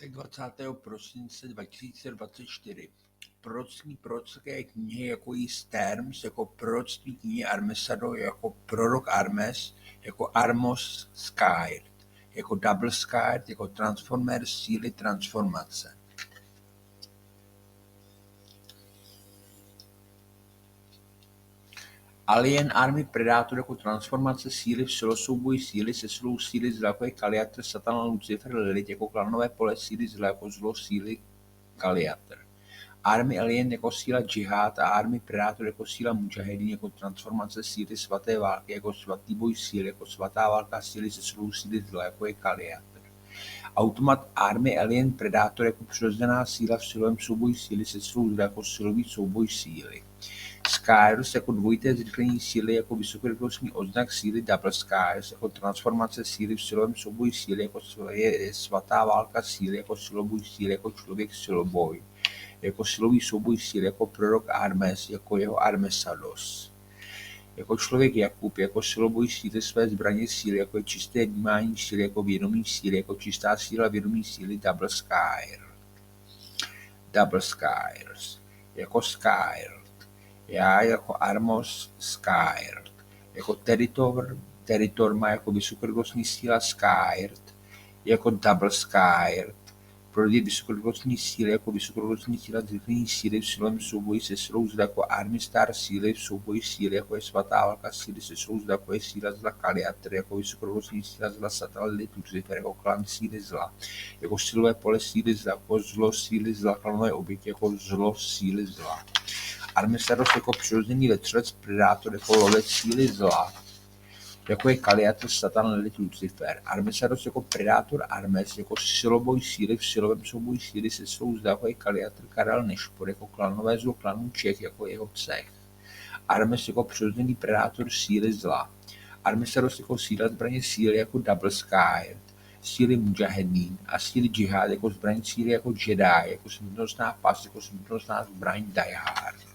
pátek 20. prosince 2024. Proroctví prorocké knihy jako Terms, jako proroctví knihy Armesado, jako prorok Armes, jako Armos Skyr, jako Double Skyr, jako Transformer síly transformace. Alien Army Predator jako transformace síly v silosouboji síly se silou síly zla jako je Kaliatr, Satan, Lucifer, Lilith jako klanové pole síly zla jako zlo síly Kaliatr. Army Alien jako síla džihad a Army Predator jako síla mujahedin jako transformace síly svaté války, jako svatý boj síly, jako svatá válka síly se silou síly zla jako je Kaliatr. Automat Army Alien Predator jako přirozená síla v silovém souboji síly se silou zla jako silový souboj síly. Skyros jako dvojité zrychlení síly jako vysokorychlostní odznak síly Double Skyros jako transformace síly v silovém souboji síly jako svatá válka síly jako siloboj síly jako člověk siloboj jako silový souboj síly jako prorok Armes jako jeho Armesados jako člověk Jakub jako siloboj síly své zbraně síly jako je čisté vnímání síly jako vědomí síly jako čistá síla vědomí síly Double Skyros jako Skyr já jako Armos Skyr, jako Territorma jako vysokorychlostní síla Skyr, jako Double Skyr, proti vysokorychlostní síly jako vysokorychlostní síla zrychlení síly v silovém souboji se silou zda jako Army Star síly v souboji síly jako je svatá válka síly se silou zda jako je síla zla Kaliatr, jako vysokorychlostní síla zla Satan, Lilith, Lucifer, jako klan síly zla, jako silové pole síly zla, jako zlo síly zla, klanové oběti, jako zlo síly zla. Armesados jako přirozený vetřelec Predátor jako lovec síly zla, jako je Kaliatr, Satan, Lilith, Lucifer. Armesados jako Predátor Armes, jako siloboj síly v silovém souboji síly se silou zda, jako je Kaliatr, Karel Nešpor, jako klanové zlo klanu Čech, jako jeho cech. Armes jako přirozený Predátor síly zla. Armesados jako síla zbraně síly jako Double Sky, síly mujahedin a síly džihad jako zbraň síly jako Jedi, jako smrtnostná pas, jako smrtnostná zbraň Die Hard.